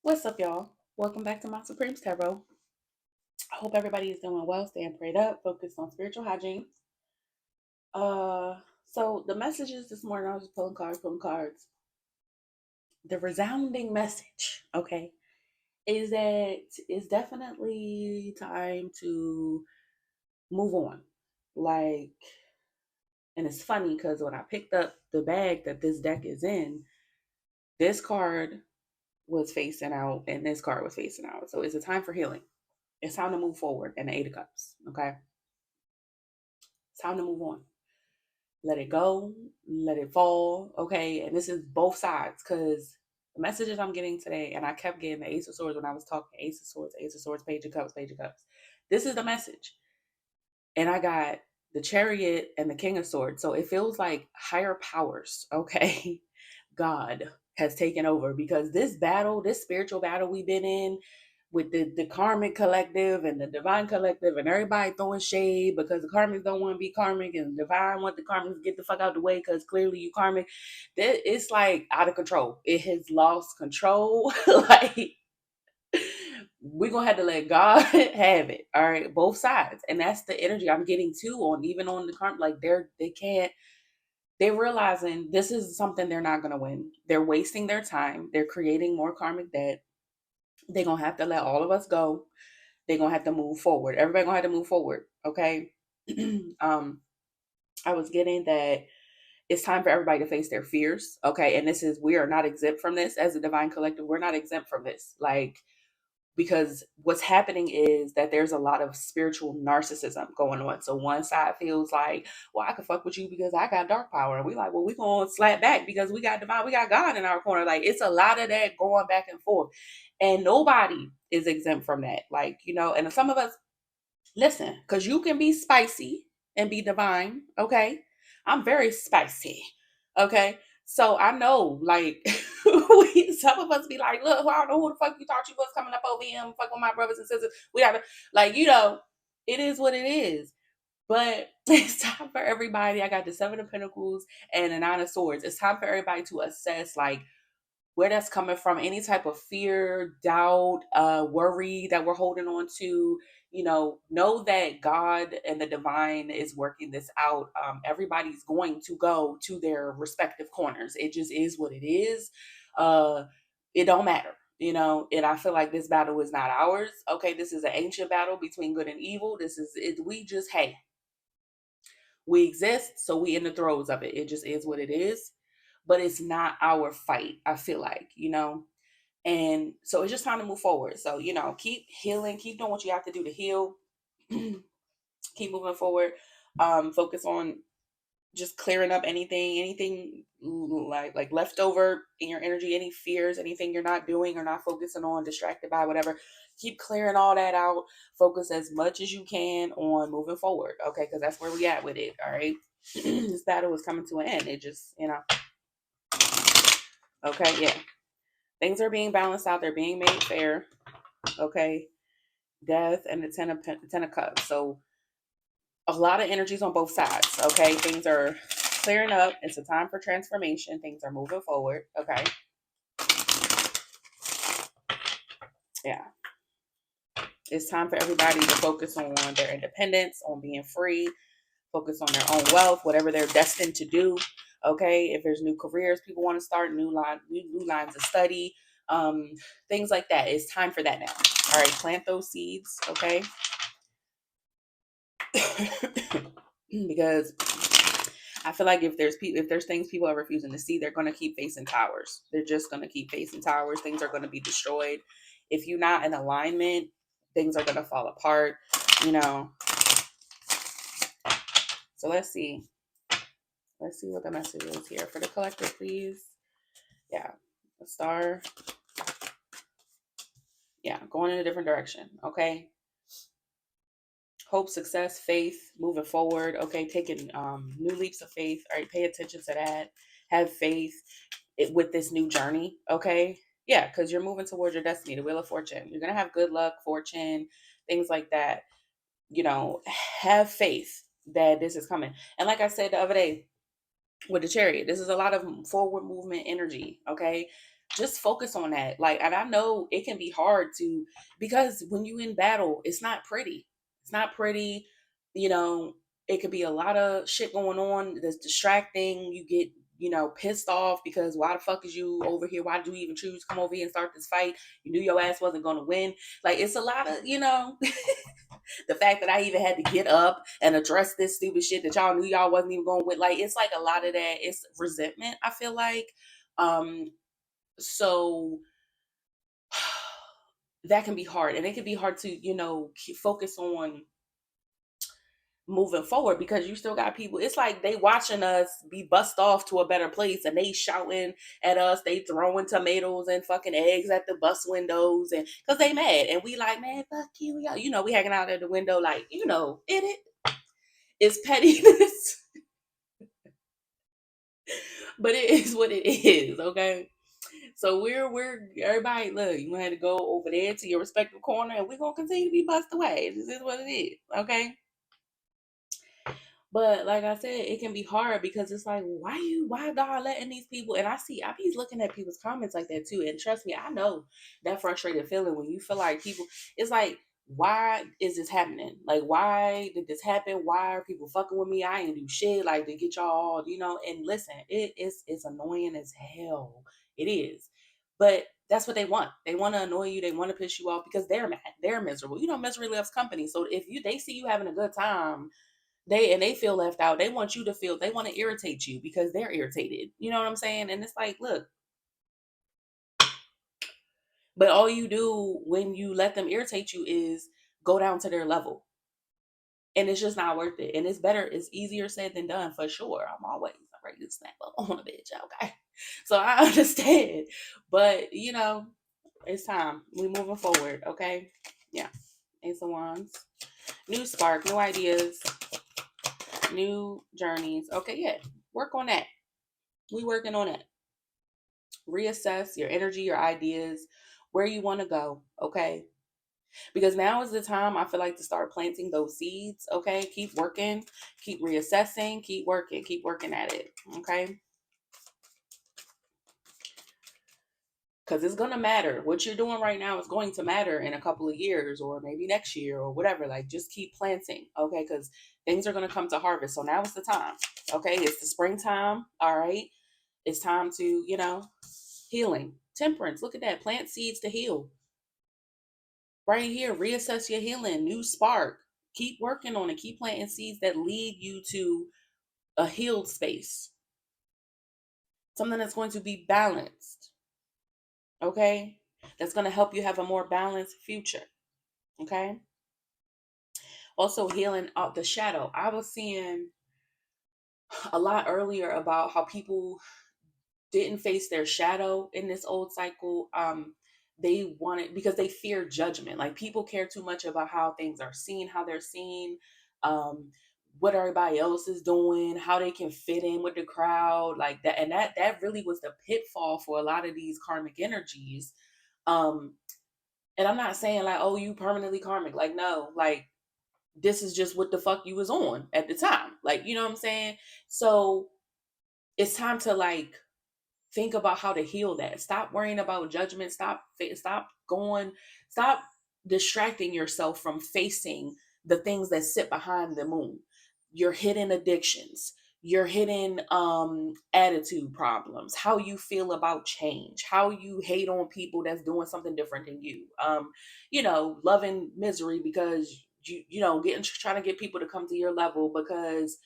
What's up, y'all? Welcome back to my Supremes Tarot. I hope everybody is doing well, staying prayed up, focused on spiritual hygiene. Uh, so the messages this morning, I was just pulling cards. The resounding message, okay, is that it's definitely time to move on. Like, and it's funny because when I picked up the bag that this deck is in, this card was facing out and this card was facing out. So it's a time for healing. It's time to move forward in the Eight of Cups, okay? It's time to move on. Let it go, let it fall, okay? And this is both sides because the messages I'm getting today, and I kept getting the Ace of Swords when I was talking Ace of Swords, Page of Cups, Page of Cups. This is the message. And I got the Chariot and the King of Swords. So it feels like higher powers, okay? God has taken over because this battle, this spiritual battle we've been in with the karmic collective and the divine collective and everybody throwing shade because the karmics don't want to be karmic and the divine want the karmics to get the fuck out the way because clearly you karmic. It's like out of control. It has lost control. Like we're gonna have to let God have it. All right, both sides. And that's the energy I'm getting too on even on the karmic. Like they can't, they're realizing this is something they're not going to win. They're wasting their time. They're creating more karmic debt. They're going to have to let all of us go. They're going to have to move forward. Everybody going to have to move forward. Okay. um, I was getting that it's time for everybody to face their fears. Okay. And this is, we are not exempt from this as a divine collective. We're not exempt from this. Like, because what's happening is that there's a lot of spiritual narcissism going on. So one side feels like, well, I can fuck with you because I got dark power. And we like, well, we're going to slap back because we got divine, we got God in our corner. Like it's a lot of that going back and forth. And nobody is exempt from that. Like, and some of us, listen, because you can be spicy and be divine. Okay. I'm very spicy. Okay. So I know, like, some of us be like, look, I don't know who the fuck you thought you was coming up over here and fuck with my brothers and sisters. We have to, like, it is what it is. But it's time for everybody. I got the Seven of Pentacles and the Nine of Swords. It's time for everybody to assess, like, where that's coming from, any type of fear, doubt, worry that we're holding on to, know that God and the divine is working this out. Everybody's going to go to their respective corners. It just is what it is. It don't matter, and I feel like this battle is not ours. Okay, this is an ancient battle between good and evil. This is it. We just, hey, we exist, so we in the throes of it. It just is what it is, but it's not our fight. I feel like, and so it's just time to move forward. So, keep healing, keep doing what you have to do to heal, keep moving forward. Focus on just clearing up anything like leftover in your energy, any fears, anything you're not doing or not focusing on, distracted by, whatever. Keep clearing all that out. Focus as much as you can on moving forward, okay? Because that's where we at with it. All right. This battle is coming to an end. It just, okay, yeah. Things are being balanced out. They're being made fair. Okay. Death and the ten of cups. So a lot of energies on both sides. Okay. Things are clearing up. It's a time for transformation. Things are moving forward. Okay. Yeah. It's time for everybody to focus on their independence, on being free, focus on their own wealth, whatever they're destined to do. Okay. If there's new careers people want to start, new lines of study, things like that. It's time for that now. All right. Plant those seeds. Okay. Because I feel like if there's things people are refusing to see, they're going to keep facing towers. They're just going to keep facing towers. Things are going to be destroyed. If you're not in alignment, things are going to fall apart, you know. So let's see. Let's see what the message is here for the collective, please. Yeah. A star. Yeah, going in a different direction. Okay. Hope, success, faith, moving forward. Okay, taking new leaps of faith. All right, pay attention to that. Have faith with this new journey. Okay, yeah, because you're moving towards your destiny, the wheel of fortune. You're gonna have good luck, fortune, things like that. Have faith that this is coming. And like I said the other day with the Chariot, this is a lot of forward movement energy. Okay, just focus on that. Like, and I know it can be hard to, because when you in battle, it's not pretty. It's not pretty. You know, it could be a lot of shit going on that's distracting. You get, pissed off because why the fuck is you over here? Why did you even choose to come over here and start this fight? You knew your ass wasn't going to win. Like, it's a lot of, the fact that I even had to get up and address this stupid shit that y'all knew y'all wasn't even going to win. Like, it's like a lot of that. It's resentment, I feel like. So that can be hard, and it can be hard to focus on moving forward, because you still got people. It's like they watching us be bust off to a better place, and they shouting at us, they throwing tomatoes and fucking eggs at the bus windows, and because they mad, and we like, man, fuck you, we hanging out at the window, like, it's pettiness. But it is what it is, okay? So we're everybody, look, you had to go over there to your respective corner, and we're gonna continue to be bust away. This is what it is, okay? But like I said, it can be hard because it's like, why God letting these people? And I be looking at people's comments like that too. And trust me, I know that frustrated feeling when you feel like people. It's like, why is this happening? Like, why did this happen? Why are people fucking with me? I ain't do shit. Like, to get y'all, And listen, it's annoying as hell. It is, but that's what they want. They want to annoy you. They want to piss you off because they're mad. They're miserable. Misery loves company. So if they see you having a good time, they feel left out. They want you to feel, they want to irritate you because they're irritated. You know what I'm saying? And it's like, look, but all you do when you let them irritate you is go down to their level. And it's just not worth it. And it's easier said than done, for sure. I'm always ready to snap up on a bitch, okay? So I understand. But it's time. We moving forward, okay? Yeah. Ace of Wands. New spark, new ideas, new journeys. Okay, yeah. Work on that. We working on it. Reassess your energy, your ideas, where you want to go, okay? Because now is the time, I feel like, to start planting those seeds, okay? Keep working, keep reassessing, keep working at it, okay? Because it's going to matter. What you're doing right now is going to matter in a couple of years, or maybe next year, or whatever. Like, just keep planting, okay? Because things are going to come to harvest. So now is the time, okay? It's the springtime, all right? It's time to, healing, temperance. Look at that. Plant seeds to heal. Right here, reassess your healing, new spark. Keep working on it. Keep planting seeds that lead you to a healed space. Something that's going to be balanced. Okay? That's going to help you have a more balanced future. Okay? Also, healing out the shadow. I was seeing a lot earlier about how people didn't face their shadow in this old cycle. They wanted, because they fear judgment. Like, people care too much about how things are seen, how they're seen, um, what everybody else is doing, how they can fit in with the crowd, like that. And that really was the pitfall for a lot of these karmic energies. Um, and I'm not saying like, oh, you permanently karmic. Like, no, like, this is just what the fuck you was on at the time. Like, you know what I'm saying? So it's time to, like, think about how to heal that. Stop worrying about judgment. Stop distracting yourself from facing the things that sit behind the moon. Your hidden addictions, your hidden attitude problems, how you feel about change, how you hate on people that's doing something different than you. Loving misery because getting, trying to get people to come to your level because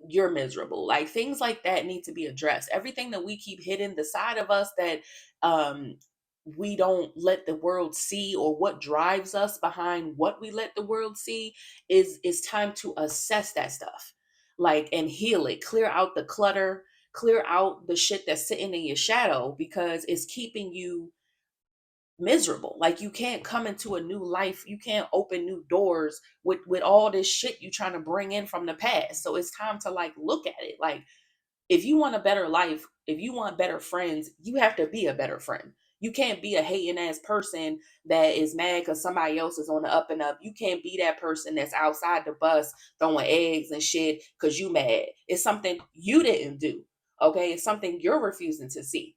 you're miserable. Like, things like that need to be addressed. Everything that we keep hidden, the side of us that um we don't let the world see, or what drives us behind what we let the world see, is time to assess that stuff, like, and heal it. Clear out the clutter, clear out the shit that's sitting in your shadow, because it's keeping you miserable. Like, you can't come into a new life, you can't open new doors with all this shit you trying to bring in from the past. So it's time to, like, look at it. Like, if you want a better life, if you want better friends, you have to be a better friend. You can't be a hating ass person that is mad because somebody else is on the up and up. You can't be that person that's outside the bus throwing eggs and shit because you mad. It's something you didn't do, okay? It's something you're refusing to see.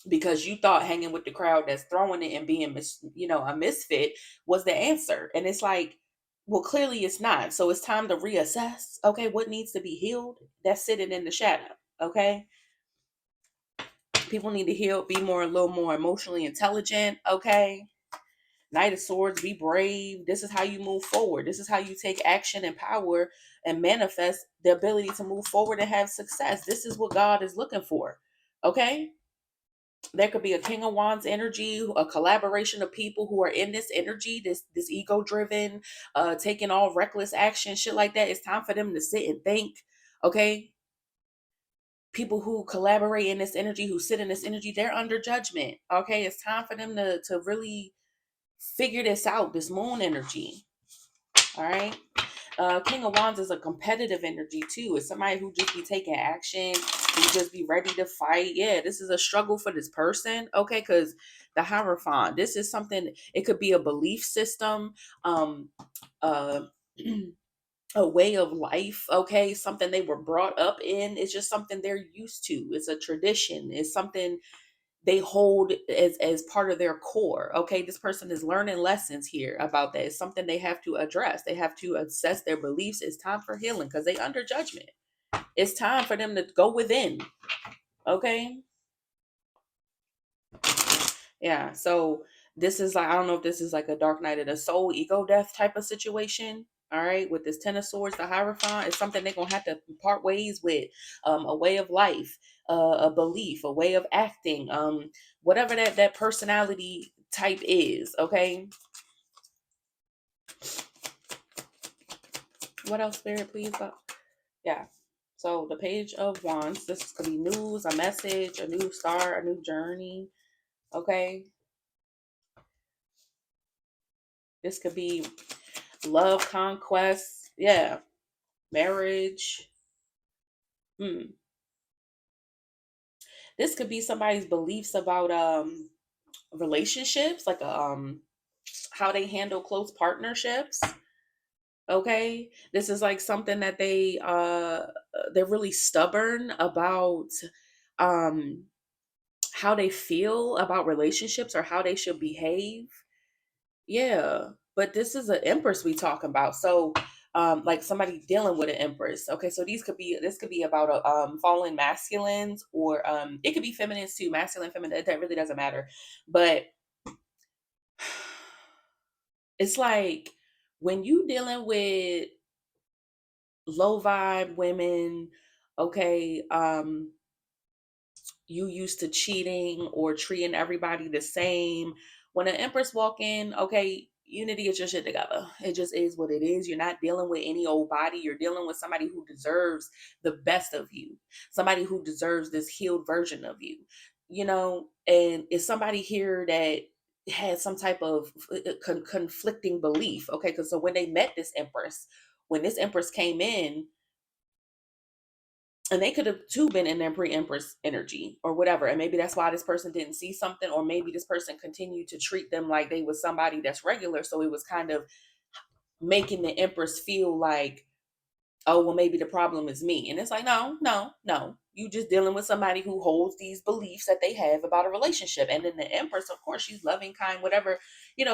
because you thought hanging with the crowd that's throwing it and being a misfit was the answer. And it's like, well, clearly it's not. So it's time to reassess. Okay, what needs to be healed? That's sitting in the shadow. Okay, people need to heal, be more, a little more emotionally intelligent. Okay, Knight of Swords, be brave. This is how you move forward. This is how you take action and power and manifest the ability to move forward and have success. This is what God is looking for. Okay, there could be a King of Wands energy, a collaboration of people who are in this energy, this ego driven, taking all reckless action, shit like that. It's time for them to sit and think. Okay, people who collaborate in this energy, who sit in this energy, they're under judgment. Okay, it's time for them to really figure this out. This moon energy. All right. King of Wands is a competitive energy too. It's somebody who just be taking action, who just be ready to fight. Yeah, this is a struggle for this person. Okay, because the Hierophant, this is something. It could be a belief system, uh, a way of life. Okay, something they were brought up in. It's just something they're used to. It's a tradition. It's something they hold as part of their core. Okay, this person is learning lessons here about that. It's something they have to address. They have to assess their beliefs. It's time for healing because they under judgment. It's time for them to go within. Okay, yeah. So this is like, I don't know if this is like a Dark Night of the Soul, ego death type of situation. All right, with this Ten of Swords, the Hierophant, it's something they're gonna have to part ways with. A way of life, a belief, a way of acting, whatever that personality type is. Okay, what else, Spirit, please? Yeah. So the Page of Wands. This could be news, a message, a new start, a new journey. Okay, this could be love, conquest. Yeah, marriage. Hmm. This could be somebody's beliefs about relationships, like how they handle close partnerships. Okay, this is like something that they're really stubborn about, um how they feel about relationships or how they should behave. Yeah, but this is an Empress we talking about. So, like somebody dealing with an Empress. Okay, so this could be about a fallen masculines, or it could be feminines too, masculine, feminine. That really doesn't matter. But it's like when you dealing with low vibe women. Okay, you used to cheating or treating everybody the same. When an Empress walk in, okay, you need to get your shit together. It just is what it is. You're not dealing with any old body. You're dealing with somebody who deserves the best of you, somebody who deserves this healed version of you, and it's somebody here that had some type of conflicting belief. Okay, because so when they met this Empress, when this Empress came in, and they could have too been in their pre-empress energy or whatever, and maybe that's why this person didn't see something, or maybe this person continued to treat them like they was somebody that's regular, so it was kind of making the empress feel like, oh well, maybe the problem is me. And it's like, no, no, no, you just dealing with somebody who holds these beliefs that they have about a relationship. And then the empress, of course, she's loving, kind, whatever,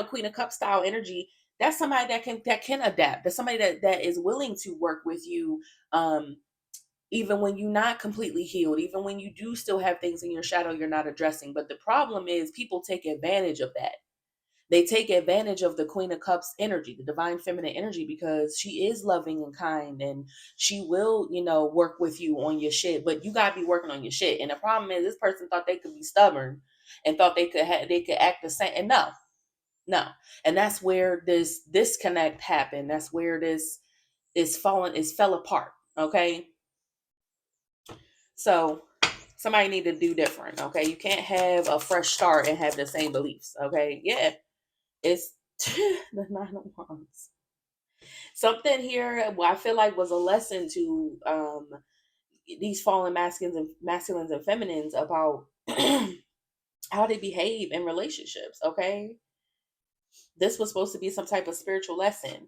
Queen of Cups style energy. That's somebody that can adapt. That's somebody that is willing to work with you, um even when you're not completely healed, even when you do still have things in your shadow you're not addressing. But the problem is people take advantage of that. They take advantage of the Queen of Cups energy, the divine feminine energy, because she is loving and kind, and she will, work with you on your shit. But you gotta be working on your shit. And the problem is, this person thought they could be stubborn and thought they could act the same. And no, no. And that's where this disconnect happened. That's where this fell apart. Okay, so somebody need to do different. Okay, you can't have a fresh start and have the same beliefs. Okay, yeah, it's the Nine of Wands. Something here, I feel like was a lesson to these fallen masculines and feminines about how they behave in relationships. Okay, this was supposed to be some type of spiritual lesson.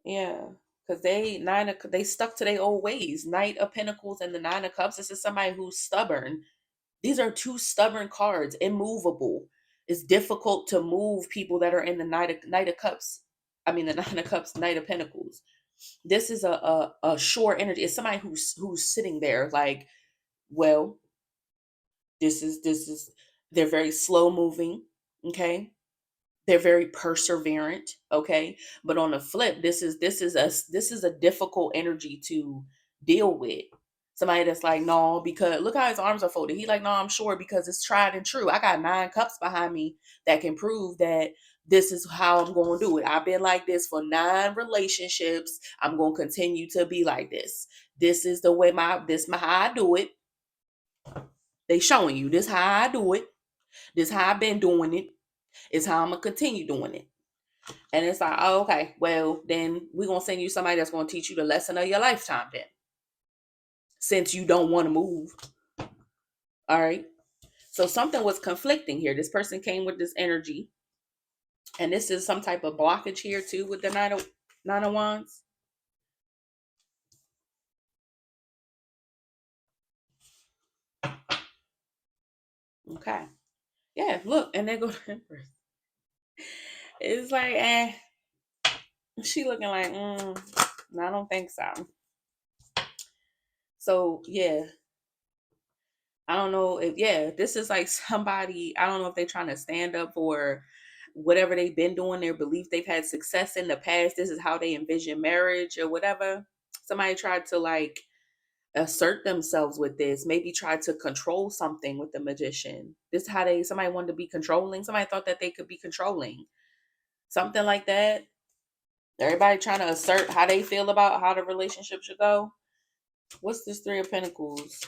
Yeah. Because they stuck to their old ways. Knight of Pentacles and the Nine of Cups. This is somebody who's stubborn. These are two stubborn cards, immovable. It's difficult to move people that are in the Knight of Cups. I mean, the Nine of Cups, Knight of Pentacles. This is a short energy. It's somebody who's sitting there like, well, this is. They're very slow moving. Okay, they're very perseverant. Okay, but on the flip, this is a difficult energy to deal with. Somebody that's like, no, because look how his arms are folded. He like, no, I'm sure because it's tried and true. I got 9 cups behind me that can prove that this is how I'm going to do it. I've been like this for 9 relationships. I'm going to continue to be like this. This is the way my how I do it. They showing you this how I do it. This how I've been doing it. It's how I'm gonna continue doing it. And it's like, oh, okay, well, then we're gonna send you somebody that's gonna teach you the lesson of your lifetime then. Since you don't want to move. All right. So something was conflicting here. This person came with this energy. And this is some type of blockage here too with the nine of wands. Okay. Yeah, look, and they go to Empress. It's like, she looking like, no, I don't think so. So yeah, I don't know if, yeah, this is like somebody, I don't know if they're trying to stand up for whatever they've been doing, their belief they've had success in the past. This is how they envision marriage or whatever. Somebody tried to like assert themselves with this, maybe try to control something with the magician. This is how somebody wanted to be controlling. Somebody thought that they could be controlling. Something like that. Everybody trying to assert how they feel about how the relationship should go. What's this 3 of Pentacles?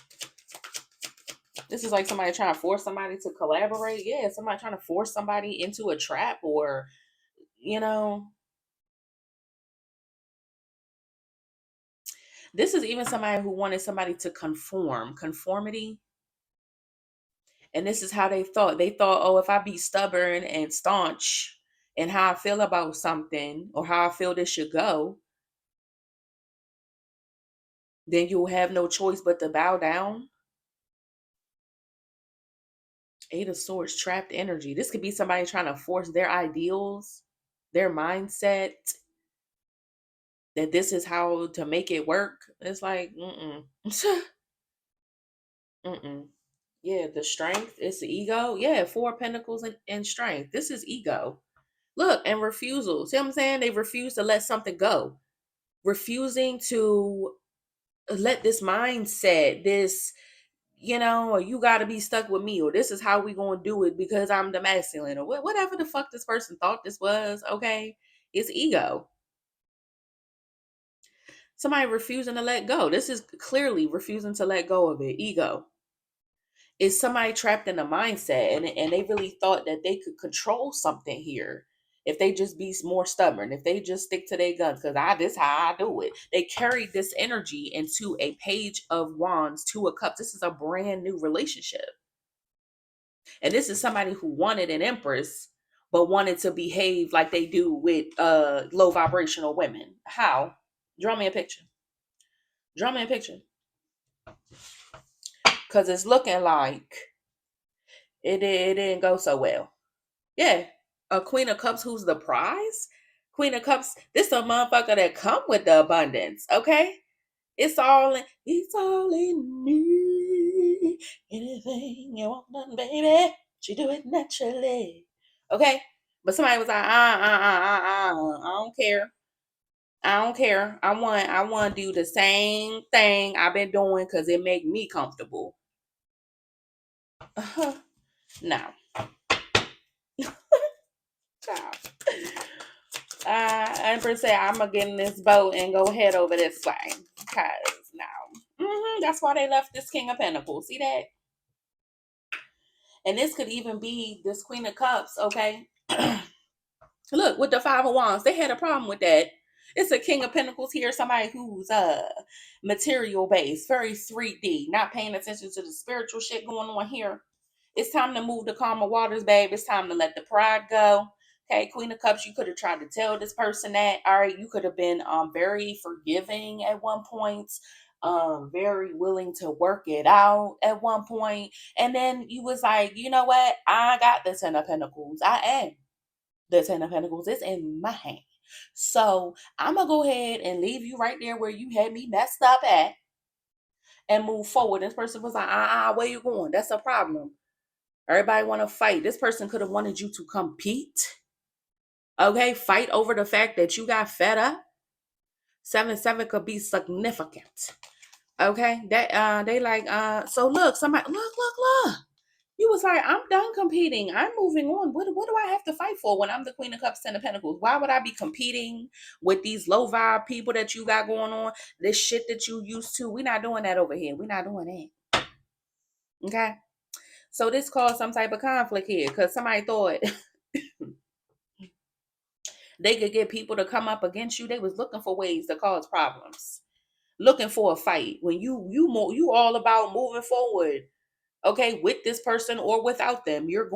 This is like somebody trying to force somebody to collaborate. Yeah, somebody trying to force somebody into a trap or, you know. This is even somebody who wanted somebody to conformity. And this is how they thought. They thought, oh, if I be stubborn and staunch and how I feel about something or how I feel this should go, then you'll have no choice but to bow down. 8 of Swords, trapped energy. This could be somebody trying to force their ideals, their mindset, that this is how to make it work. It's like, mm-mm. Yeah, the strength, it's the ego. Yeah, 4 of Pentacles and strength. This is ego. Look, and refusal. See what I'm saying? They refuse to let something go. Refusing to let this mindset, this, or you got to be stuck with me, or this is how we going to do it because I'm the masculine, or whatever the fuck this person thought this was, okay? It's ego. Somebody refusing to let go. This is clearly refusing to let go of it. Ego. Is somebody trapped in a mindset and they really thought that they could control something here if they just be more stubborn, if they just stick to their guns, because this how I do it. They carried this energy into a Page of Wands, 2 of Cups. This is a brand new relationship. And this is somebody who wanted an Empress, but wanted to behave like they do with low vibrational women. How? Draw me a picture. Draw me a picture. Because it's looking like it didn't go so well. Yeah. A Queen of Cups who's the prize? Queen of Cups, this a motherfucker that come with the abundance, okay? It's all in me. Anything you want done, baby. She do it naturally. Okay? But somebody was like, I don't care. I don't care. I want to do the same thing I've been doing because it make me comfortable. Now. Child. Empress said, I'm gonna get in this boat and go head over this way. Because now, that's why they left this King of Pentacles. See that? And this could even be this Queen of Cups, okay? Look, with the 5 of Wands, they had a problem with that. It's a King of Pentacles here, somebody who's material based, very 3D, not paying attention to the spiritual shit going on here. It's time to move the calmer waters, babe. It's time to let the pride go. Okay, Queen of Cups, you could have tried to tell this person that. All right, you could have been very forgiving at one point. very willing to work it out at one point. And then you was like, you know what? I got the Ten of Pentacles. I am the Ten of Pentacles. It's in my hand. So I'm gonna go ahead and leave you right there where you had me messed up at and move forward. This person was like, where you going? That's a problem. Everybody want to fight. This person could have wanted you to compete. Okay, fight over the fact that you got fed up. 7-7 could be significant. Okay, that they like so look, somebody look. You was like, I'm done competing. I'm moving on. What do I have to fight for when I'm the Queen of Cups, Ten of Pentacles? Why would I be competing with these low vibe people that you got going on? This shit that you used to. We're not doing that over here. We're not doing that. Okay. So this caused some type of conflict here because somebody thought they could get people to come up against you. They was looking for ways to cause problems, looking for a fight. When you all about moving forward, okay, with this person or without them. You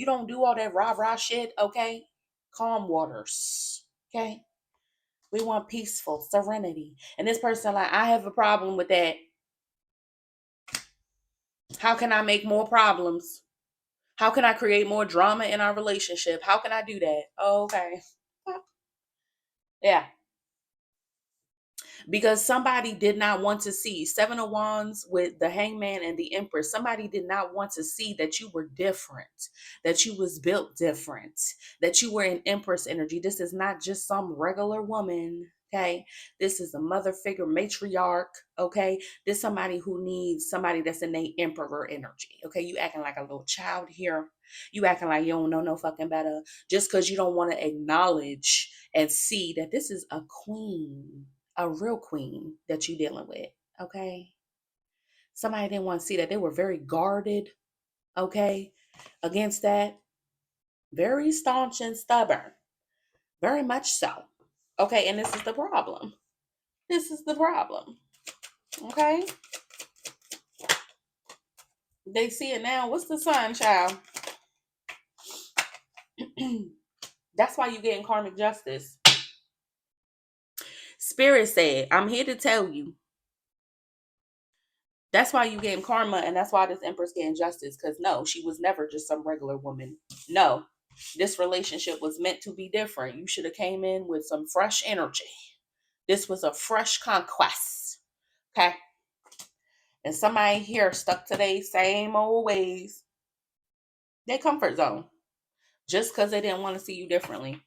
don't do all that rah-rah shit, okay? Calm waters, okay? We want peaceful serenity. And this person like, I have a problem with that. How can I make more problems? How can I create more drama in our relationship? How can I do that? Oh, okay. Yeah. Because somebody did not want to see 7 of Wands with the Hangman and the Empress. Somebody did not want to see that you were different, that you was built different, that you were an Empress energy. This is not just some regular woman. Okay, this is a mother figure, matriarch. Okay, this somebody who needs somebody that's in a emperor energy. Okay, you acting like a little child here. You acting like you don't know no fucking better just because you don't want to acknowledge and see that this is a queen, a real queen that you're dealing with. Okay, somebody didn't want to see that. They were very guarded. Okay, against that, very staunch and stubborn, very much so. Okay, and this is the problem. This is the problem. Okay, they see it now. What's the sun, child? That's why you're getting karmic justice. Spirit said, I'm here to tell you. That's why you getting karma, and that's why this Empress getting justice. Because no, she was never just some regular woman. No, this relationship was meant to be different. You should have came in with some fresh energy. This was a fresh conquest. Okay. And somebody here stuck to their same old ways, their comfort zone, just because they didn't want to see you differently.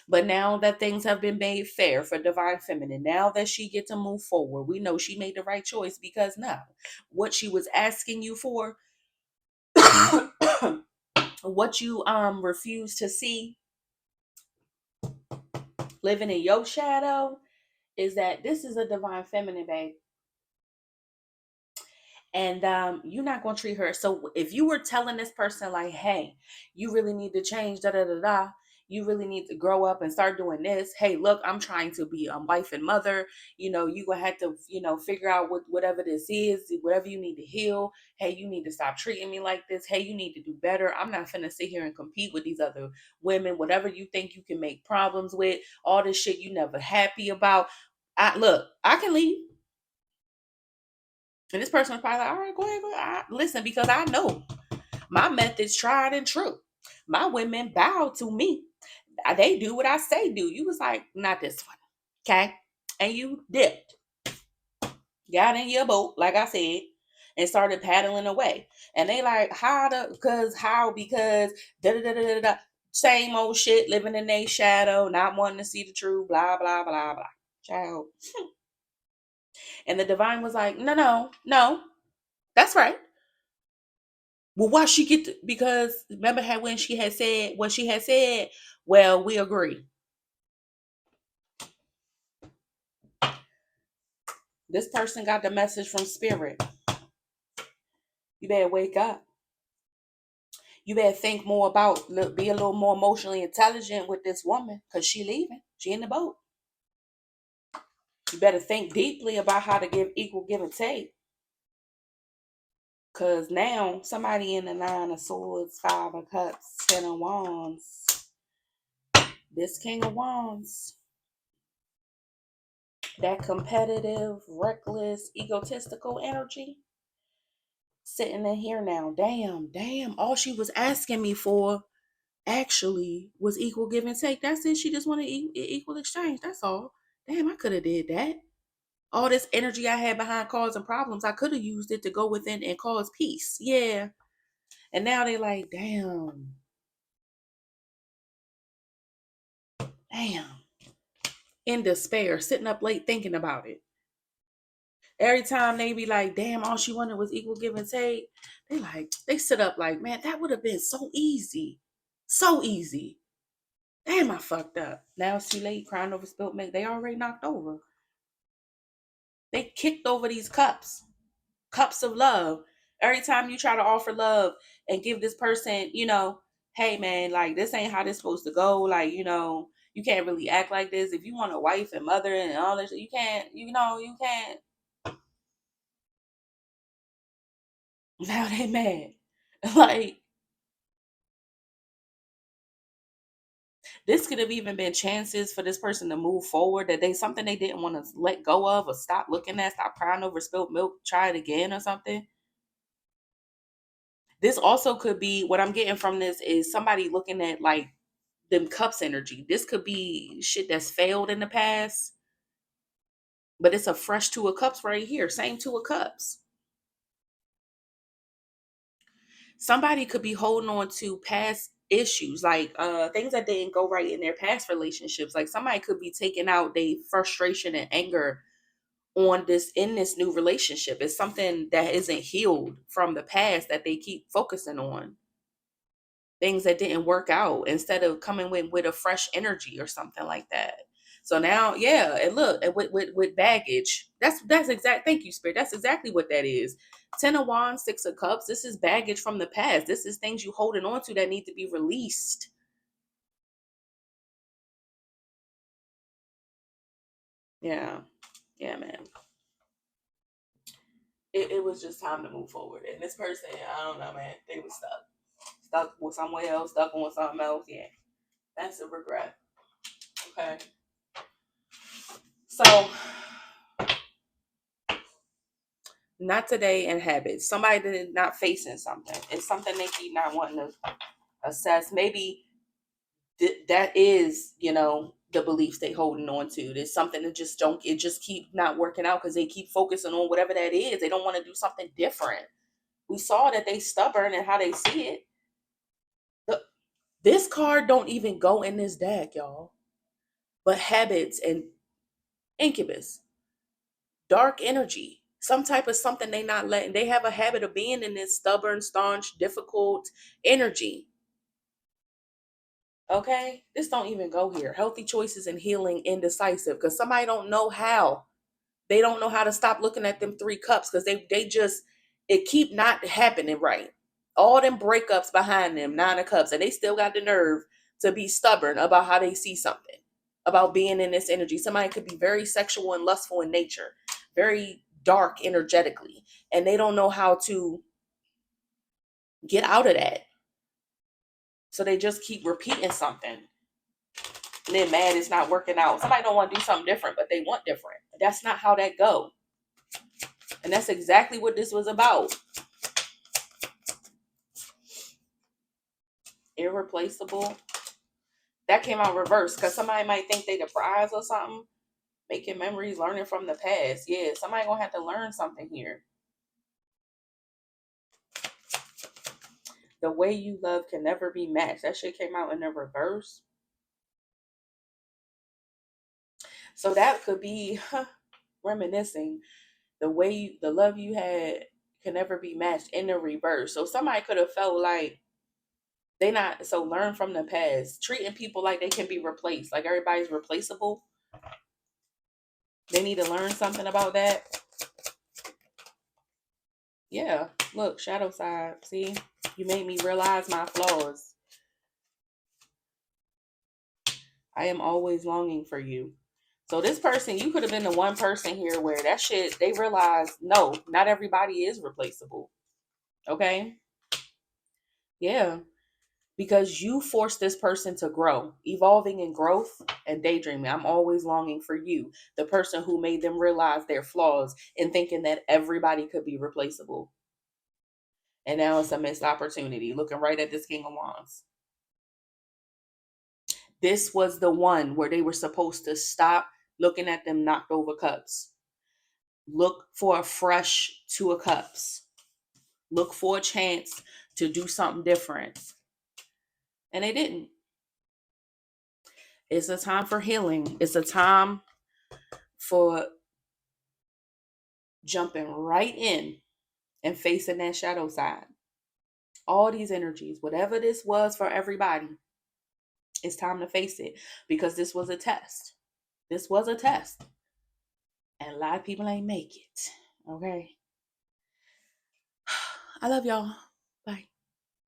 But now that things have been made fair for Divine Feminine, now that she get to move forward, we know she made the right choice because now what she was asking you for, what you refuse to see, living in your shadow, is that this is a Divine Feminine, babe. And you're not going to treat her. So if you were telling this person like, hey, you really need to change, you really need to grow up and start doing this. Hey, look, I'm trying to be a wife and mother. You know, you're going to have to, figure out whatever this is, whatever you need to heal. Hey, you need to stop treating me like this. Hey, you need to do better. I'm not finna sit here and compete with these other women. Whatever you think you can make problems with, all this shit you never happy about. I can leave. And this person was probably like, all right, go ahead. Listen, because I know my method's tried and true. My women bow to me. They do what I say do. You was like, not this one. Okay. And you dipped. Got in your boat, like I said, and started paddling away. And they like, because da da da da da. Same old shit, living in their shadow, not wanting to see the truth, blah, blah, blah, blah. Child. And the divine was like, no, that's right. Well, why she get because remember how when she had said what she had said, well, we agree. This person got the message from spirit. You better wake up. You better think more about, be a little more emotionally intelligent with this woman because she leaving. She in the boat. You better think deeply about how to give equal give and take. Because now somebody in the 9 of Swords, 5 of Cups, 10 of Wands, this King of Wands. That competitive, reckless, egotistical energy sitting in here now. Damn. All she was asking me for actually was equal give and take. That's it. She just wanted equal exchange. That's all. Damn, I could have did that. All this energy I had behind causing problems, I could have used it to go within and cause peace. Yeah. And now they like, damn, in despair, sitting up late thinking about it. Every time they be like, damn, all she wanted was equal give and take. They sit up like, man, that would have been so easy. So easy. Damn, I fucked up. Now she late crying over spilt milk. They already knocked over. They kicked over these cups of love. Every time you try to offer love and give this person, hey man, like this ain't how this supposed to go. Like, you can't really act like this. If you want a wife and mother and all this, you can't, you can't. Now they mad. Like, this could have even been chances for this person to move forward, that something they didn't want to let go of or stop looking at, stop crying over spilled milk, try it again or something. This also could be, what I'm getting from this is somebody looking at like them cups energy. This could be shit that's failed in the past, but it's a fresh two of cups right here. Same two of cups. Somebody could be holding on to past issues, like things that didn't go right in their past relationships. Like somebody could be taking out their frustration and anger on this in this new relationship. It's something that isn't healed from the past that they keep focusing on. Things that didn't work out, instead of coming with a fresh energy or something like that. So now, yeah, and look, and with baggage. That's exact. Thank you, Spirit. That's exactly what that is. 10 of Wands, 6 of Cups. This is baggage from the past. This is things you holding on to that need to be released. Yeah, yeah, man. It was just time to move forward. And this person, I don't know, man. They was stuck with somewhere else, stuck on something else. Yeah, that's a regret. Okay, so not today and habits. Somebody that is not facing something. It's something they keep not wanting to assess. Maybe that is, the beliefs they holding on to. There's something that just don't, it just keep not working out because they keep focusing on whatever that is. They don't want to do something different. We saw that they stubborn and how they see it. The, this card don't even go in this deck, y'all. But habits and incubus, dark energy, some type of something they not letting. They have a habit of being in this stubborn, staunch, difficult energy. Okay, this don't even go here. Healthy choices and healing, indecisive, because somebody don't know how. They don't know how to stop looking at them 3 cups, because they just, it keep not happening right. All them breakups behind them, 9 of Cups, and they still got the nerve to be stubborn about how they see something, about being in this energy. Somebody could be very sexual and lustful in nature, very dark energetically, and they don't know how to get out of that. So they just keep repeating something. And then mad it's not working out. Somebody don't want to do something different, but they want different. That's not how that go. And that's exactly what this was about. Irreplaceable. That came out reverse because somebody might think they the prize or something. Making memories, learning from the past. Yeah, somebody gonna have to learn something here. The way you love can never be matched. That shit came out in the reverse. So that could be reminiscing. The love you had can never be matched in the reverse. So somebody could have felt like they not, so learn from the past. Treating people like they can be replaced, like everybody's replaceable. They need to learn something about that. Yeah, look, shadow side. See, you made me realize my flaws. I am always longing for you. So this person, you could have been the one person here where that shit, they realize, no, not everybody is replaceable. Okay? Yeah. because you forced this person to grow, evolving in growth and daydreaming. I'm always longing for you, the person who made them realize their flaws and thinking that everybody could be replaceable. And now it's a missed opportunity, looking right at this King of Wands. This was the one where they were supposed to stop looking at them knocked over cups. Look for a fresh two of cups. Look for a chance to do something different. And they didn't. It's a time for healing. It's a time for jumping right in and facing that shadow side. All these energies, whatever this was for everybody, it's time to face it, because this was a test. This was a test. And a lot of people ain't make it. Okay. I love y'all.